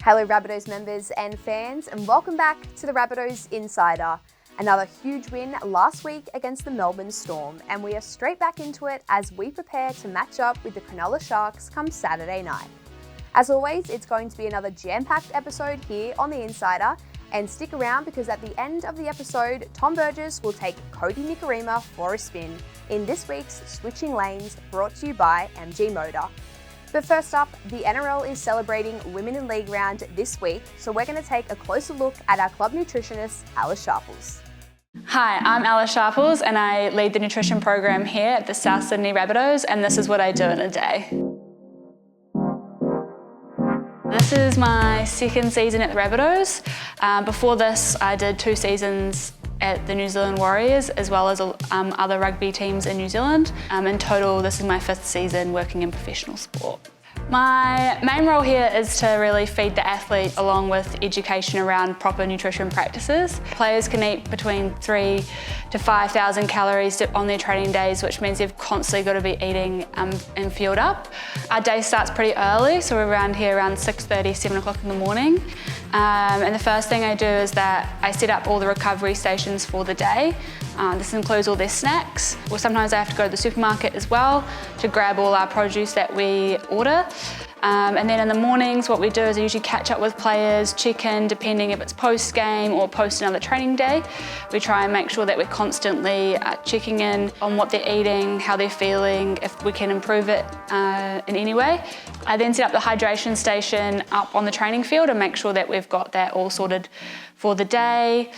Hello Rabbitohs members and fans, and welcome back to the Rabbitohs Insider. Another huge win last week against the Melbourne Storm, and we are straight back into it as we prepare to match up with the Cronulla Sharks come Saturday night. As always, it's going to be another jam-packed episode here on the Insider, and stick around because at the end of the episode, Tom Burgess will take Kodi for a spin in this week's Switching Lanes, brought to you by MG Motor. But first up, the NRL is celebrating Women in League round this week, so we're going to take a closer look at our club nutritionist, Alice Sharples. Hi, I'm Alice Sharples and I lead the nutrition program here at the South Sydney Rabbitohs, and this is what I do in a day. This is my second season at the Rabbitohs. Before this, I did 2 seasons at the New Zealand Warriors as well as other rugby teams in New Zealand. In total, this is my 5th season working in professional sport. My main role here is to really feed the athletes along with education around proper nutrition practices. Players can eat between 3,000 to 5,000 calories on their training days, which means they've constantly got to be eating and fueled up. Our day starts pretty early, so we're around here around 6:30, 7 o'clock in the morning. And the first thing I do is that I set up all the recovery stations for the day. This includes all their snacks. Well, sometimes I have to go to the supermarket as well to grab all our produce that we order. And then in the mornings, what we do is I usually catch up with players, check in, depending if it's post-game or post another training day. We try and make sure that we're constantly checking in on what they're eating, how they're feeling, if we can improve it in any way. I then set up the hydration station up on the training field and make sure that we've got that all sorted for the day.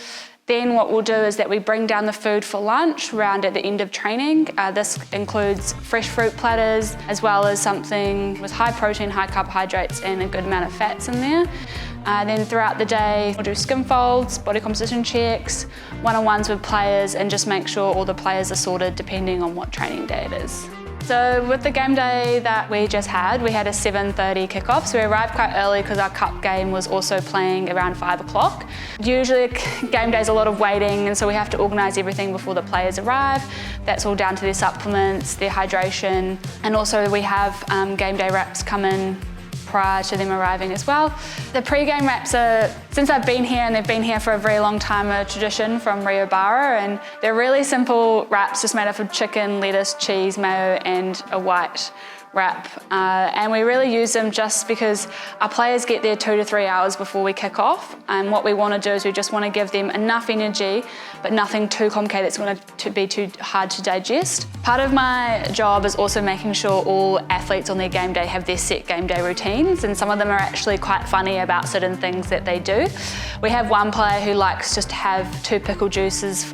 Then what we'll do is that we bring down the food for lunch around at the end of training. This includes fresh fruit platters as well as something with high protein, high carbohydrates and a good amount of fats in there. Then throughout the day we'll do skim folds, body composition checks, one-on-ones with players, and just make sure all the players are sorted depending on what training day it is. So with the game day that we just had, we had a 7:30 kickoff, so we arrived quite early because our cup game was also playing around 5 o'clock. Usually game day is a lot of waiting, and so we have to organise everything before the players arrive. That's all down to their supplements, their hydration, and also we have game day wraps come in prior to them arriving as well. The pre-game wraps are, since I've been here, and they've been here for a very long time, a tradition from Rio Barra, and they're really simple wraps just made up of chicken, lettuce, cheese, mayo and a white wrap. And we really use them just because our players get there 2 to 3 hours before we kick off, and what we want to do is we just want to give them enough energy but nothing too complicated that's going to be too hard to digest. Part of my job is also making sure all athletes on their game day have their set game day routines, and some of them are actually quite funny about certain things that they do. We have one player who likes just to have 2 pickle juices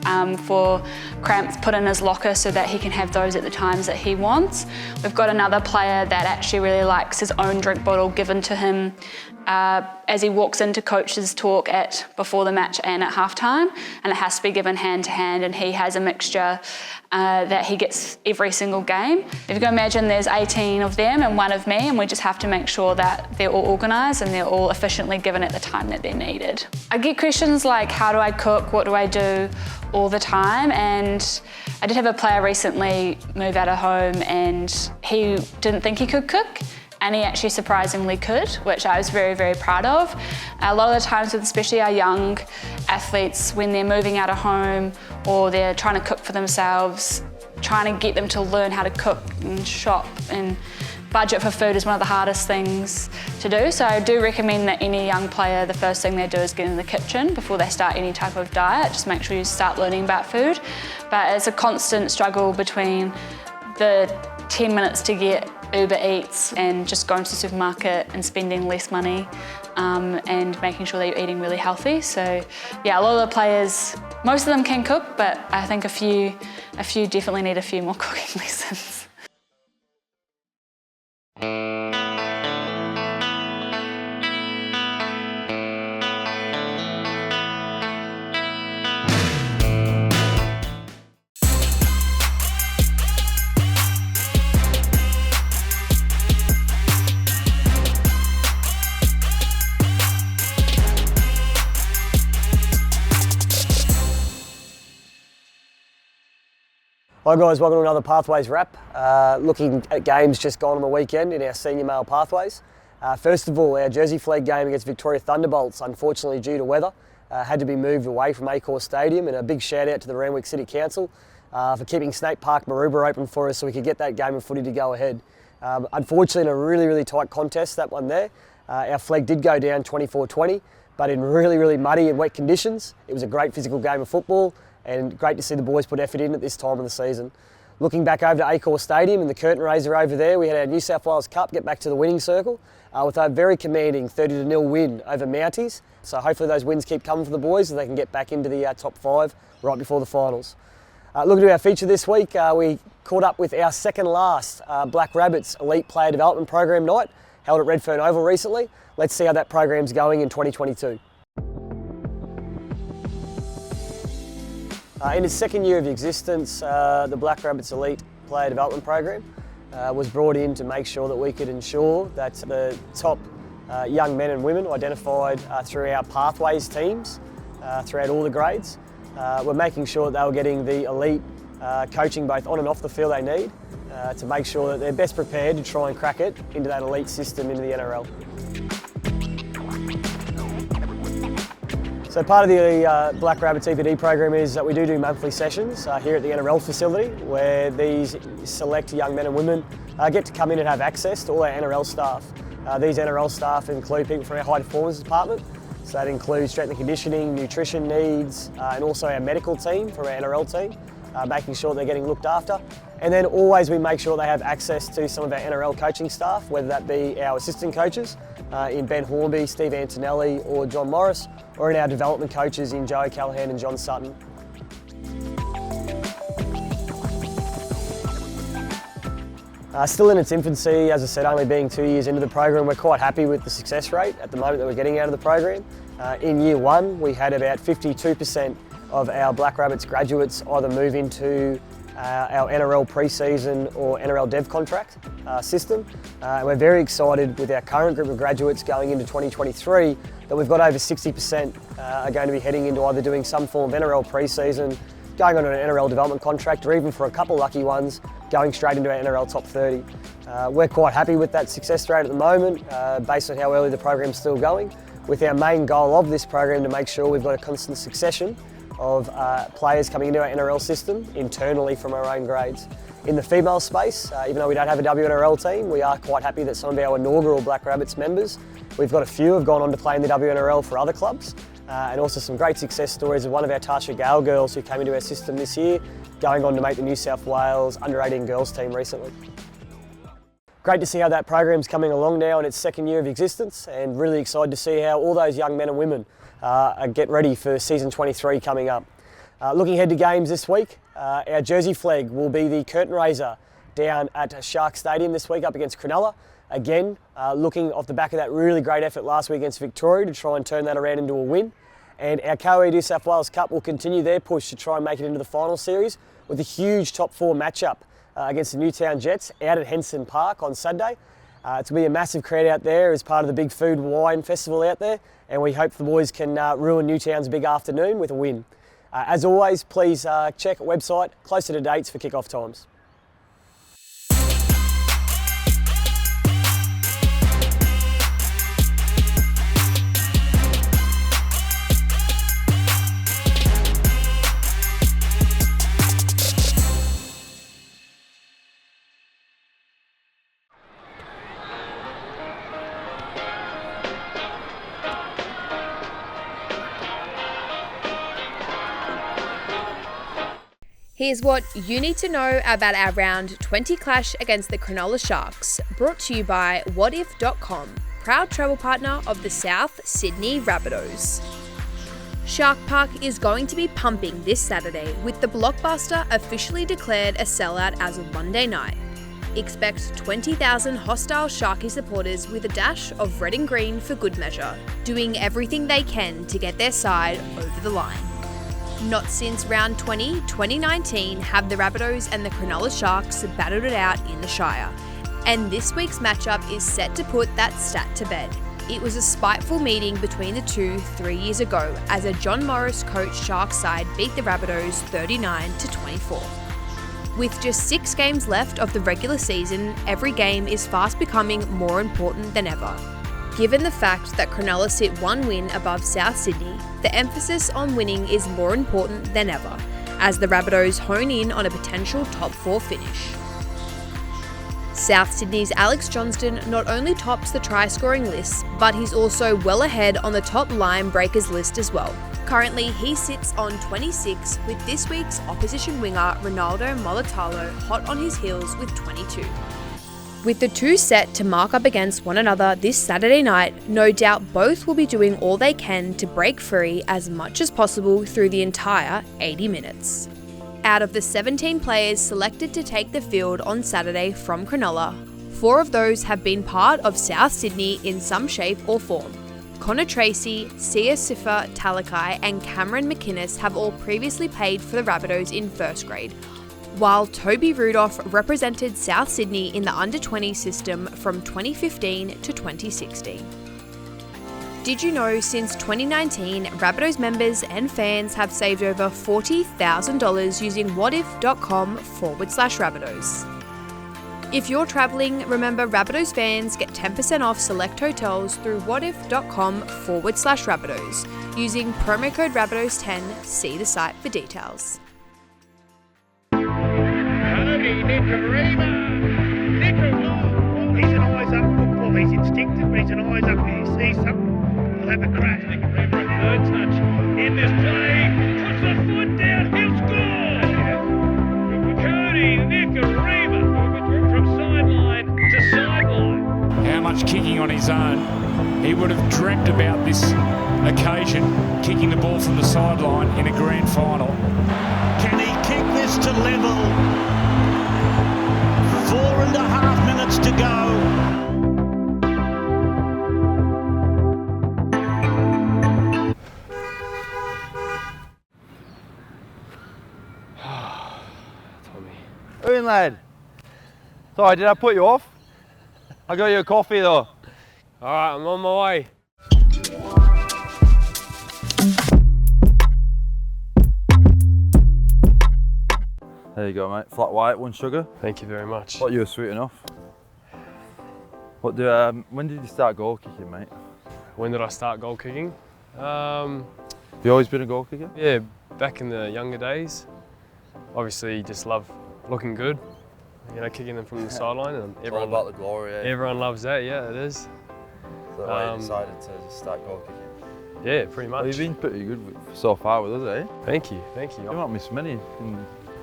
for cramps put in his locker so that he can have those at the times that he wants. We've got another player that actually really likes his own drink bottle given to him as he walks into coach's talk before the match and at halftime, and it has to be given hand to hand, and he has a mixture that he gets every single game. If you can imagine, there's 18 of them and 1 of me, and we just have to make sure that they're all organised and they're all efficiently given at the time that they're needed. I get questions like, how do I cook, what do I do, all the time, and I did have a player recently move out of home and he didn't think he could cook, and he actually surprisingly could, which I was very, very proud of. A lot of the times, with especially our young athletes, when they're moving out of home or they're trying to cook for themselves, trying to get them to learn how to cook and shop and budget for food is one of the hardest things to do. So I do recommend that any young player, the first thing they do is get in the kitchen before they start any type of diet. Just make sure you start learning about food. But it's a constant struggle between the 10 minutes to get Uber Eats and just going to the supermarket and spending less money and making sure that you're eating really healthy. So yeah, a lot of the players, most of them can cook, but I think a few definitely need a few more cooking lessons. Hi guys, welcome to another Pathways wrap. Looking at games just gone on the weekend in our senior male pathways. First of all, our jersey flag game against Victoria Thunderbolts, unfortunately due to weather, had to be moved away from Acor Stadium, and a big shout out to the Randwick City Council for keeping Snake Park Maroubra open for us so we could get that game of footy to go ahead. Unfortunately, in a really tight contest, that one there, our flag did go down 24-20, but in really muddy and wet conditions. It was a great physical game of football and great to see the boys put effort in at this time of the season. Looking back over to Acor Stadium and the curtain raiser over there, we had our New South Wales Cup get back to the winning circle with a very commanding 30-0 win over Mounties. So hopefully those wins keep coming for the boys so they can get back into the top 5 right before the finals. Looking at our feature this week, we caught up with our second last Black Rabbits Elite Player Development Program night held at Redfern Oval recently. Let's see how that program's going in 2022. In its second year of existence, the Black Rabbits Elite Player Development Program was brought in to make sure that we could ensure that the top young men and women identified through our pathways teams throughout all the grades were making sure that they were getting the elite coaching both on and off the field they need to make sure that they're best prepared to try and crack it into that elite system into the NRL. So part of the Black Rabbits EPD program is that we do monthly sessions here at the NRL facility where these select young men and women get to come in and have access to all our NRL staff. These NRL staff include people from our high performance department, so that includes strength and conditioning, nutrition needs, and also our medical team from our NRL team, making sure they're getting looked after. And then always we make sure they have access to some of our NRL coaching staff, whether that be our assistant coaches in Ben Hornby, Steve Antonelli or John Morris, or in our development coaches in Joey Callahan and John Sutton. Still in its infancy, as I said, only being 2 years into the program, we're quite happy with the success rate at the moment that we're getting out of the program. In year one, we had about 52% of our Black Rabbits graduates either move into our NRL pre-season or NRL dev contract system. We're very excited with our current group of graduates going into 2023 that we've got over 60% are going to be heading into either doing some form of NRL pre-season, going on an NRL development contract, or even for a couple lucky ones, going straight into our NRL top 30. We're quite happy with that success rate at the moment, based on how early the program's still going, with our main goal of this program to make sure we've got a constant succession of players coming into our NRL system internally from our own grades. In the female space, even though we don't have a WNRL team, we are quite happy that some of our inaugural Black Rabbits members, we've got a few have gone on to play in the WNRL for other clubs, and also some great success stories of one of our Tasha Gale girls who came into our system this year, going on to make the New South Wales under-18 girls team recently. Great to see how that program's coming along now in its second year of existence, and really excited to see how all those young men and women get ready for season 23 coming up. Looking ahead to games this week, our jersey flag will be the curtain raiser down at Shark Stadium this week up against Cronulla. Again, looking off the back of that really great effort last week against Victoria to try and turn that around into a win. And our Kodi New South Wales Cup will continue their push to try and make it into the final series with a huge top 4 matchup against the Newtown Jets out at Henson Park on Saturday. It's going to be a massive crowd out there as part of the big food wine festival out there, and we hope the boys can ruin Newtown's big afternoon with a win. As always, please check our website closer to dates for kick-off times. Here's what you need to know about our round 20 clash against the Cronulla Sharks, brought to you by whatif.com, proud travel partner of the South Sydney Rabbitohs. Shark Park is going to be pumping this Saturday, with the blockbuster officially declared a sellout as of Monday night. Expect 20,000 hostile Sharky supporters with a dash of red and green for good measure, doing everything they can to get their side over the line. Not since round 20, 2019 have the Rabbitohs and the Cronulla Sharks battled it out in the Shire, and this week's matchup is set to put that stat to bed. It was a spiteful meeting between the two 3 years ago as a John Morris coached Sharks side beat the Rabbitohs 39-24. With just 6 games left of the regular season, every game is fast becoming more important than ever. Given the fact that Cronulla sit 1 win above South Sydney, the emphasis on winning is more important than ever, as the Rabbitohs hone in on a potential top 4 finish. South Sydney's Alex Johnston not only tops the try-scoring list, but he's also well ahead on the top line breakers list as well. Currently, he sits on 26, with this week's opposition winger Ronaldo Molitalo hot on his heels with 22. With the two set to mark up against one another this Saturday night, no doubt both will be doing all they can to break free as much as possible through the entire 80 minutes. Out of the 17 players selected to take the field on Saturday from Cronulla, 4 of those have been part of South Sydney in some shape or form. Connor Tracy, Sia Sifa Talakai and Cameron McInnes have all previously played for the Rabbitohs in first grade, while Toby Rudolph represented South Sydney in the under-20 system from 2015 to 2016. Did you know since 2019, Rabbitohs members and fans have saved over $40,000 using whatif.com/Rabbitohs? If you're travelling, remember Rabbitohs fans get 10% off select hotels through whatif.com/Rabbitohs using promo code Rabbitohs10. See the site for details. He's an eyes up football. He's instinctive, but he's an eyes up. He sees something. He'll have a crack. Nicarima, a third touch in this play. Puts the foot down. He'll score. Kodi, Nicarima, from sideline to sideline. How much kicking on his own. He would have dreamt about this occasion, kicking the ball from the sideline in a grand final. Can he kick this to level? 4.5 minutes to go. Owen lad. Sorry, did I put you off? I got you a coffee though. Alright, I'm on my way. There you go, mate. Flat white, 1 sugar. Thank you very much. Thought you were sweet enough. When did you start goal kicking, mate? When did I start goal kicking? Have you always been a goal kicker? Yeah, back in the younger days. Obviously, just love looking good. You know, kicking them from the sideline, and everyone about the glory. Eh? Everyone loves that. Yeah, it is. Is that why you decided to start goal kicking? Yeah, pretty much. Well, you've been pretty good so far with us, eh? Thank you, thank you. You might miss many in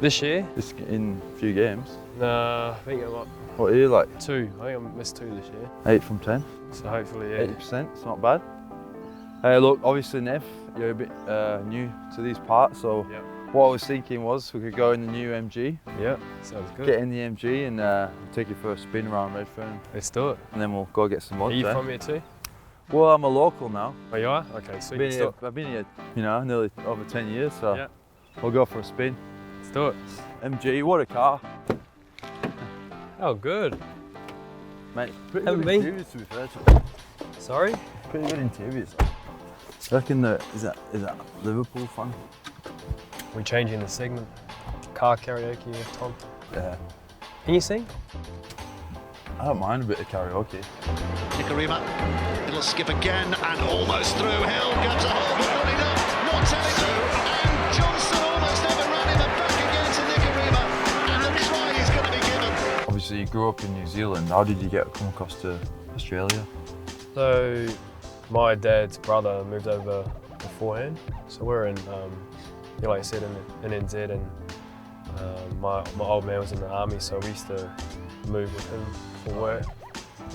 This year? in a few games. No, I think I'm up What are you like? 2. I think I missed 2 this year. 8 from 10. So hopefully, yeah. 80%, it's not bad. Hey, look, obviously, Neff, you're a bit new to these parts, so Yep. what I was thinking was we could go in the new MG, Yeah, sounds good. get in the MG and take you for a spin around Redfern, Let's do it. and then we'll go get some Are lunch. you eh? from here too? Well, I'm a local now. Oh, you are? Okay, sweet. I've been here, you know, nearly over 10 years, so Yeah. we'll go for a spin. Let's do it. MG, what a car. Oh, good. Mate, pretty Haven't good been. interiors to be fair to you. Sorry? Pretty good interiors. I reckon is that Liverpool fan? We're changing the segment. Car karaoke with Tom. Yeah. Can you sing? I don't mind a bit of karaoke. Nicarima, it'll skip again and almost through. Hill gets a hold, but not enough. Not through, and Johnson almost overran him and back again to Nicarima, and the try is going to be given. Obviously, you grew up in New Zealand. How did you come across to Australia? So, my dad's brother moved over beforehand. So we're in, like I said, in NZ, and my old man was in the army, so we used to move with him for work.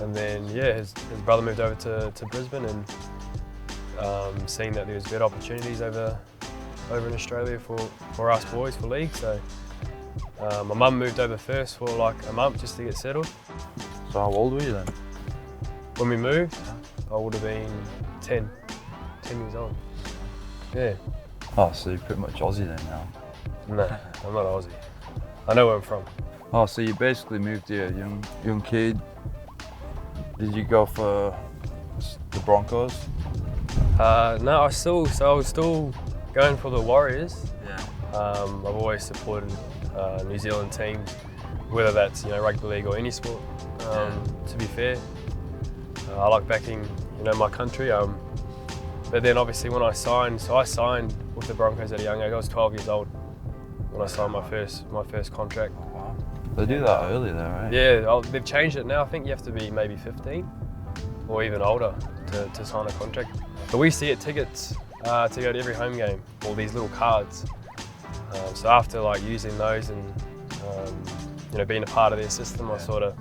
And then, yeah, his brother moved over to Brisbane, and seeing that there was better opportunities over in Australia for us boys for league. So my mum moved over first for like a month just to get settled. So how old were you then? When we moved, I would have been 10 years old. Yeah. Oh, so you're pretty much Aussie then now. No, I'm not Aussie. I know where I'm from. Oh, so you basically moved here, young kid. Did you go for the Broncos? No, I was still going for the Warriors. Yeah. I've always supported New Zealand teams, whether that's rugby league or any sport. To be fair, I like backing my country. But then obviously when I signed with the Broncos at a young age. I was 12 years old when I signed my first contract. Wow. They do that early though, right? Yeah, they've changed it now. I think you have to be maybe 15 or even older to sign a contract. But we see it tickets to go to every home game, all these little cards. So after using those and being a part of their system, I sort of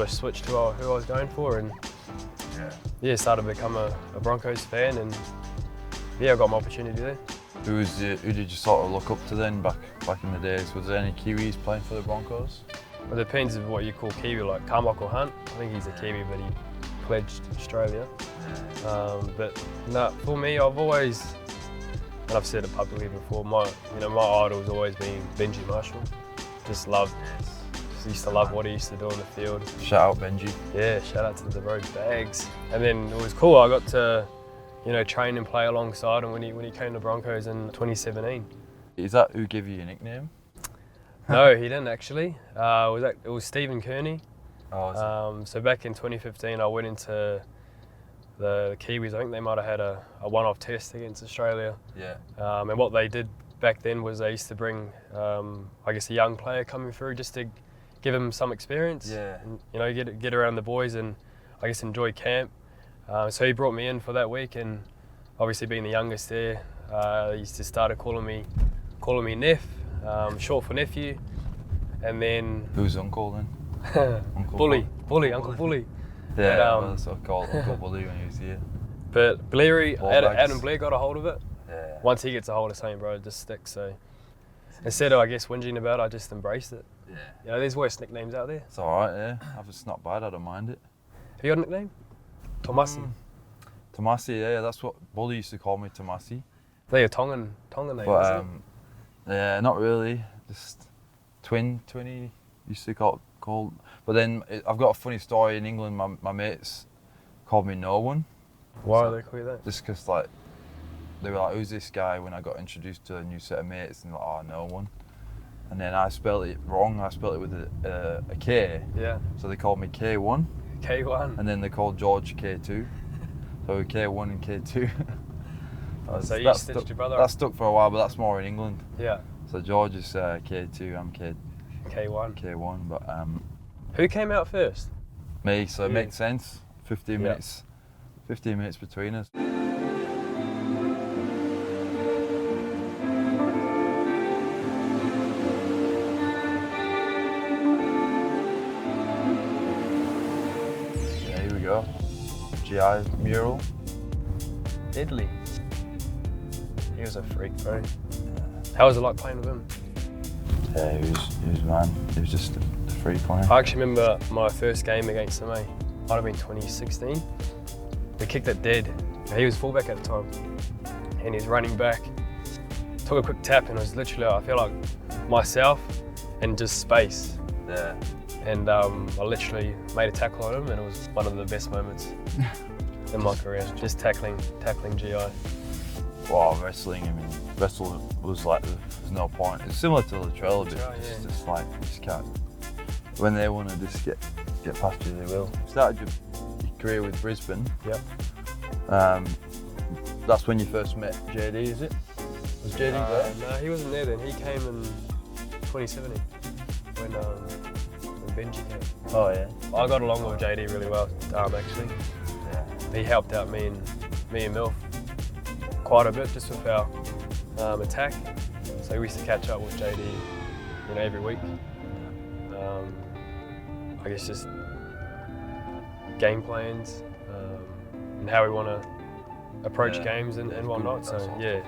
switched who I was going for, and started to become a Broncos fan, and I got my opportunity there. Who did you sort of look up to then back in the days? Was there any Kiwis playing for the Broncos? Well, it depends on what you call Kiwi, like Carmichael Hunt. I think he's a Kiwi, but he pledged Australia. But no, for me, I've always, and I've said it publicly before, my idol's always been Benji Marshall. Just used to love what he used to do on the field. Shout out Benji. Yeah, shout out to the road bags. And then it was cool. I got to, train and play alongside him when he came to Broncos in 2017. Is that who gave you your nickname? No, he didn't actually. It was Stephen Kearney. Oh, so back in 2015, I went into the Kiwis. I think they might have had a one-off test against Australia. Yeah. And what they did back then was they used to bring, I guess, a young player coming through just to give him some experience. Yeah. And, get around the boys and I guess enjoy camp. So he brought me in for that week, and obviously being the youngest there, he just started calling me Neff, short for nephew, and then. Who's uncle then? Uncle Uncle Bully. Yeah, that's what I called Uncle Bully when he was here. But Adam Blair got a hold of it. Yeah. Once he gets a hold of something, bro, it just sticks. So instead of, I guess, whinging about it, I just embraced it. Yeah. There's worse nicknames out there. It's alright, yeah. It's not bad, I don't mind it. Have you got a nickname? Tomasi. Tomasi, yeah, that's what Bully used to call me, Tomasi. They're a Tongan name, But yeah, not really. Just Twinny used to call. But then I've got a funny story in England. My mates called me No One. Why are they call you that? Just because they were like, "Who's this guy?" When I got introduced to a new set of mates, and like, "Oh, No One." And then I spelled it wrong. I spelled it with a K. Yeah. So they called me K1. K1. And then they called George K2. So K1 and K2. So you stitched your brother. That stuck for a while, but that's more in England. Yeah. So George is K2, I'm K1. K1, but who came out first? me. So it makes sense. 15 minutes. 15 minutes between us. Yeah, here we go. GI mural. Deadly. He was a freak, bro. How was it like playing with him? Yeah, he was man. He was just a freak on it. I actually remember my first game against him, might have been 2016. We kicked it dead. He was fullback at the time, and he's running back. Took a quick tap, and it was literally, I feel like myself and just space. Yeah. And I literally made a tackle on him, and it was one of the best moments in my career. Just tackling GI. Well, wrestling, I mean, wrestle was like, there's no point. It's similar to Latrell a bit. It's just like, you just can't. When they want to just get past you, they will. Started your career with Brisbane. Yep. That's when you first met JD, is it? Was JD there? No, he wasn't there then. He came in 2017 when Benji came. Oh yeah. I got along with JD really well, actually. Yeah. He helped out me and Milf quite a bit just with our attack. So we used to catch up with JD, every week. I guess just game plans and how we want to approach games and whatnot. So yeah,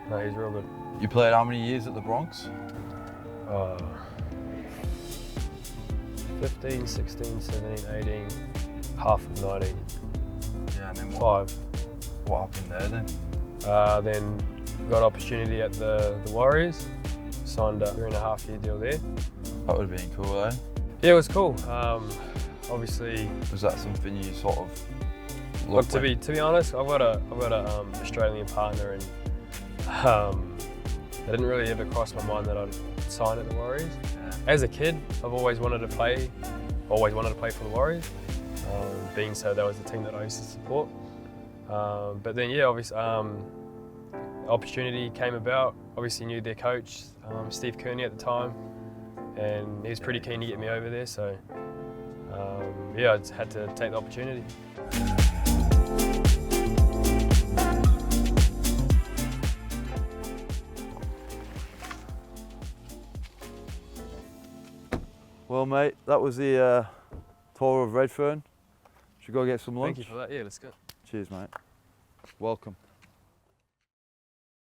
no, he's real good. You played how many years at the Bronx? 15, 16, 17, 18, half of 19. Yeah, and then 5. What happened there then? Then got an opportunity at the Warriors, signed a 3.5-year deal there. That would have been cool, eh? Yeah, it was cool. Obviously. Was that something you sort of Look, to be honest, I've got a Australian partner, and It didn't really ever cross my mind that I'd sign at the Warriors. As a kid, I've always wanted to play for the Warriors, being so that was the team that I used to support. But then, yeah, obviously, opportunity came about. Obviously knew their coach, Steve Kearney at the time, and he was pretty keen to get me over there, so yeah, I just had to take the opportunity. Well, mate, that was the tour of Redfern. Should go get some lunch. Thank you for that. Yeah, let's go. Cheers, mate. Welcome.